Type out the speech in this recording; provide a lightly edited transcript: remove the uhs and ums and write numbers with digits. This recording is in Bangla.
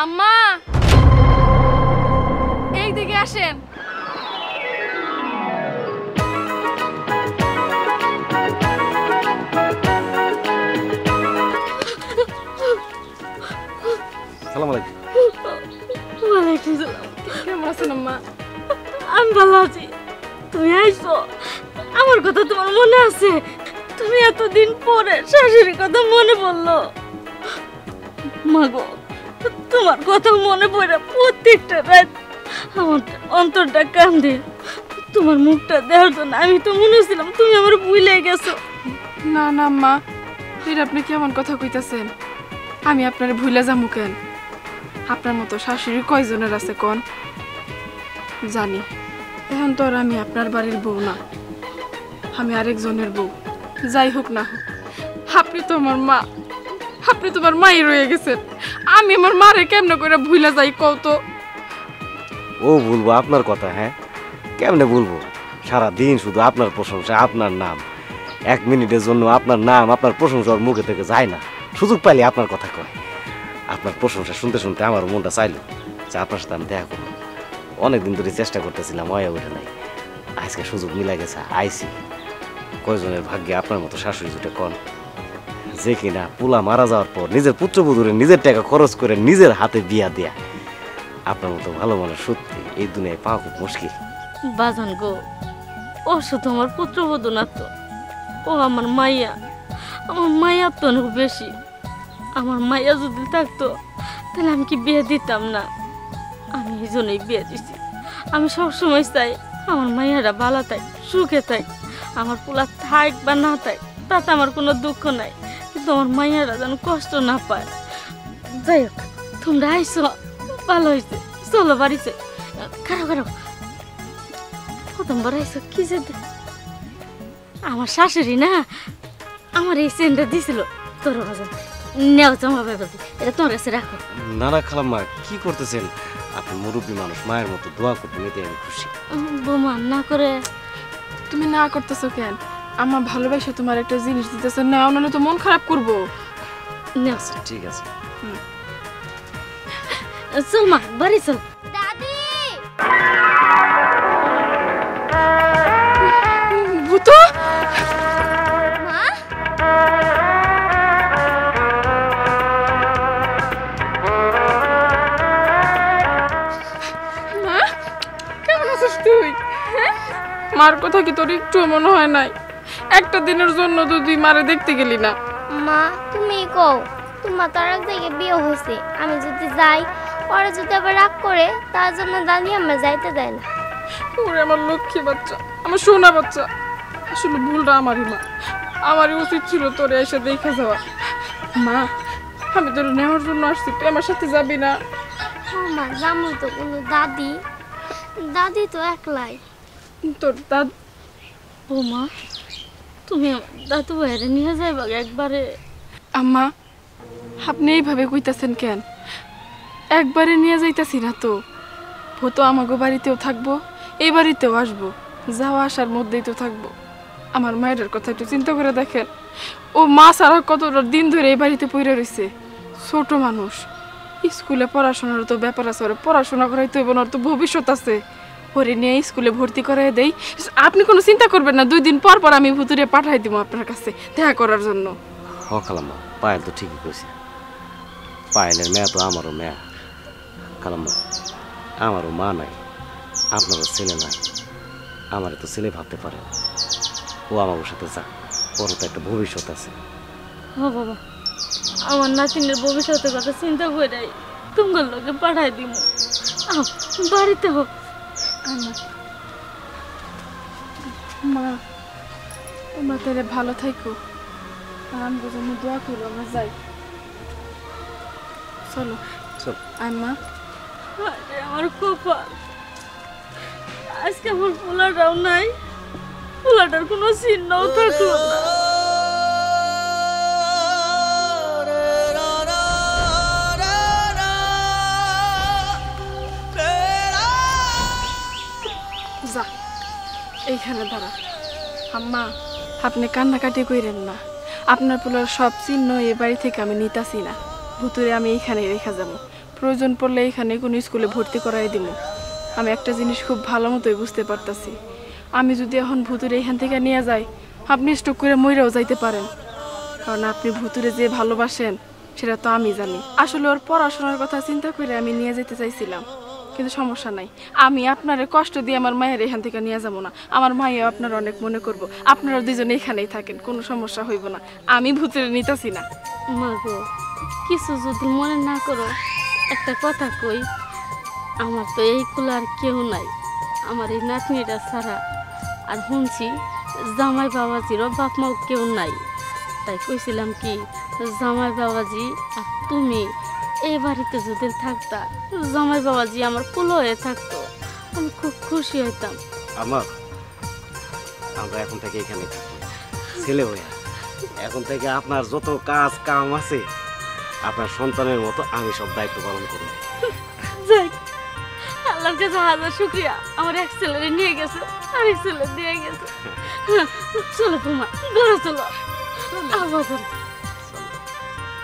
আম্মা এইদিকে আসেন। সালাম আলাইকুম। ওয়ালাইকুম সালাম। কেমন আছেন আম্মা? আমি ভালো আছি। তুমি আইছো, আমার কথা তোমার মনে আছে? তুমি এতদিন পরে শাশুড়ির কথা মনে পড়লো। মাগো, তোমার কথা মনে পড়ে প্রত্যেকটা রাত আমার অন্তরটা কান্দে। তোমার মুখটা দেখার জন্য আমি তো মনে ছিলাম তুমি আমার ভুলে গেছো। না না মা, এটা আপনি কেমন কথা কইতাছেন? আমি আপনার ভুলে যাবো কেন? আপনার মতো শাশুড়ি কয়জনের আছে কোন? জানি এখন তো আর আমি আপনার বাড়ির বউ না, আমি আরেকজনের বউ। যাই হোক না হোক, আপনি তো আমার মা, আপনি তো আমার মাই রয়ে গেছেন। আমি আমার মারে কেমনে করে ভুলে যাই কত? ও বলবো আপনার কথা? হ্যাঁ, কেমনে বলবো? সারাদিন শুধু আপনার প্রশংসা, আপনার নাম। 1 মিনিটের জন্য আপনার নাম, আপনার প্রশংসা ওর মুখে থেকে যায় না। সুযোগ পাইলে আপনার কথা কয়। আপনার প্রশংসা শুনতে শুনতে আমার মনটা চাইলো যে আপনার সাথে আমি দেখা করবো। অনেকদিন ধরে চেষ্টা করতেছিলাম, হয়ে ওঠে নাই। আজকে সুযোগ মিলে গেছে, আইসি। কয়জনের ভাগ্যে আপনার মতো শাশুড়ি জুটে কন, যে কিনা পোলা মারা যাওয়ার পর নিজের পুত্রবধূরে নিজের টাকা খরচ করে নিজের হাতে বিয়া দেয়া। আপনার মতো ভালো মানুষ সত্যি এই দুনিয়ায় পাওয়া খুব মুশকিল। বাজান গো, ও শুধু আমার পুত্রবধূ না তো, ও আমার মাইয়া। আমার মাইয়া তো অনেক বেশি। আমার মাইয়া যদি থাকতো তাহলে আমি কি বিয়ে দিতাম না? আমি এই জন্যই বিয়ে দিছি। আমি সবসময় চাই আমার মাইয়ারা ভালো থাক, সুখে থাক। আমার পোলা থাক বা না থাক তাতে আমার কোনো দুঃখ নাই, কিন্তু আমার মাইয়ারা যেন কষ্ট না পায়। যাই হোক, তোমরা আইসো, ভালো হয়েছে। চলো বাড়িতে। খারাপ খারাপ প্রথমবার আইসো কি যেতে? আমার শাশুড়ি না আমার এই চেনটা দিছিল। তোর বাজান নেও জমা ব্যাপার, এটা তোমার কাছে রাখো। না না খালাম্মা, কি করতেছেন আপনি? মুরব্বী মানুষ, মায়ের মতো দোয়া করতে নিতে আমি খুশি। বোমা না করে। তুমি না করতেছো কেন? আমার ভালোবাসা তোমার একটা জিনিস দিতেছে না, নাহলে তো মন খারাপ করবো। নেও। আচ্ছা ঠিক আছে। চল মা, বাড়ি চল। দাদি ভূত মা, মা কেমন আছিস তুই? মার কথা কি তোর একটু মনে হয় নাই? একটা দিনের জন্য তো তুই মারে দেখতে গেলি না। মা তুমি কও, তোমার তো আর এক জায়গায় বিয়ে হয়েছে। আমি যদি যাই, পরে যদি আবার রাগ করে, তার জন্য দাদি আমার যাইতে দেয় না। ওরে আমার লক্ষ্মী বাচ্চা, আমার সোনা বাচ্চা। আসলে ভুলটা আমারই মা, আমারই উচিত ছিল তোরে এসে দেখে যাওয়া। মা আমি তোর নেওয়ার জন্য আসছি, তুই আমার সাথে যাবি না? মা জামুই তো কোনো দাদি, দাদি তো একলাই। তোর দাদ বোমা, তুমি আমার দাদু ভাইয়ের নিয়ে যাইবা একবারে। আম্মা আপনি এইভাবে কইতাছেন কেন? একবারে নিয়ে যাইতাছি না তো। ভূত আমাগো বাড়িতেও থাকবো, এই বাড়িতেও আসবো, যাওয়া আসার মধ্যেই তো থাকবো। আমার মায়ের কথা একটু চিন্তা করে দেখেন। ও মা ছাড়া কতটা দিন ধরে এই বাড়িতে পড়ে রয়েছে। ছোট মানুষ, স্কুলে পড়াশোনার তো ব্যাপার আছে, ওরা পড়াশোনা করাইতে হবে, ওর তো ভবিষ্যৎ আছে। ওরে নিয়ে স্কুলে ভর্তি করাই দেই, আপনি কোনো চিন্তা করবেন না। 2 দিন পর পর আমি ভুতুরে পাঠাই দিব আপনার কাছে দেখা করার জন্য। হ খালাম্মা, পায়েল তো ঠিকই কইছে। পায়েলের মেয়া তো আমারও মেয়া। খালাম্মা, আমারও মা নাই, আপনারও ছেলে নাই। আমারে তো ছেলে ভাবতে পারে। ও আমার সাথে যা, ওরও তো একটা ভবিষ্যৎ আছে। ও বাবা, আমার নাতিনের ভবিষ্যতের কথা চিন্তা করে তোমার লোকে পাঠাই দিব। আও বাড়িতে হোক। মা তোমরা তাহলে ভালো থাকো, আর আমাদের জন্য দোয়া করো। আমরা যাই, চলো চল। আম্মা আরে আমার কপাল, আজকে আমার পোলাটাও নাই, পোলাটার কোনো চিহ্নও থাকলো না। যা এইখানে দাঁড়া। আম্মা আপনি কান্নাকাটি কইরেন না। আপনার পোলার সব চিহ্ন এ বাড়ি থেকে আমি নিতাছি না। ভুতুরে আমি এইখানে রেখা যাবো, প্রয়োজন পড়লে এখানে কোনো স্কুলে ভর্তি করাই দিব। আমি একটা জিনিস খুব ভালো মতোই বুঝতে পারতাছি, আমি যদি এখন ভুতুরে এখান থেকে নিয়ে যাই, আপনি স্ট্রোক করে মইরাও যাইতে পারেন। কারণ আপনি ভুতুরে যে ভালোবাসেন সেটা তো আমি জানি। আসলে ওর পড়াশোনার কথা চিন্তা করে আমি নিয়ে যেতে চাইছিলাম, কিন্তু সমস্যা নাই, আমি আপনারে কষ্ট দিয়ে আমার মায়ের এখান থেকে নিয়ে যাবো না। আমার মাইয়া আপনার অনেক মনে করব, আপনারা দুজনে এখানেই থাকেন, কোনো সমস্যা হইব না। আমি ভুতুরে নিতাছি না। মা গো, কিছু যদি মনে না করো, একটা কথা কই। আমার তো এই কুল আর কেউ নাই, আমার এই নাতনিটা ছাড়া। আর শুনছি জামাই বাবাজিরও বাপ মাও কেউ নাই। তাই কইছিলাম কি, জামাই বাবাজি আর তুমি এই বাড়িতে যদি থাকতা, জামাই বাবাজি আমার কুল হয়ে থাকতো, আমি খুব খুশি হইতাম। আমার আমরা এখন থেকে এখানে থাকি ছেলে হয়ে। এখন থেকে আপনার যত কাজ কাম আছে আপনার সন্তানের মতো আমি সব দায়িত্ব পালন করব। যাই, আল্লাহর কাছে হাজার শুক্রিয়া, আমার এক ছেলে নিয়ে গেছে, আরেক ছেলে দিয়ে গেছে। চলো তোমার ঘরে চলো, আবার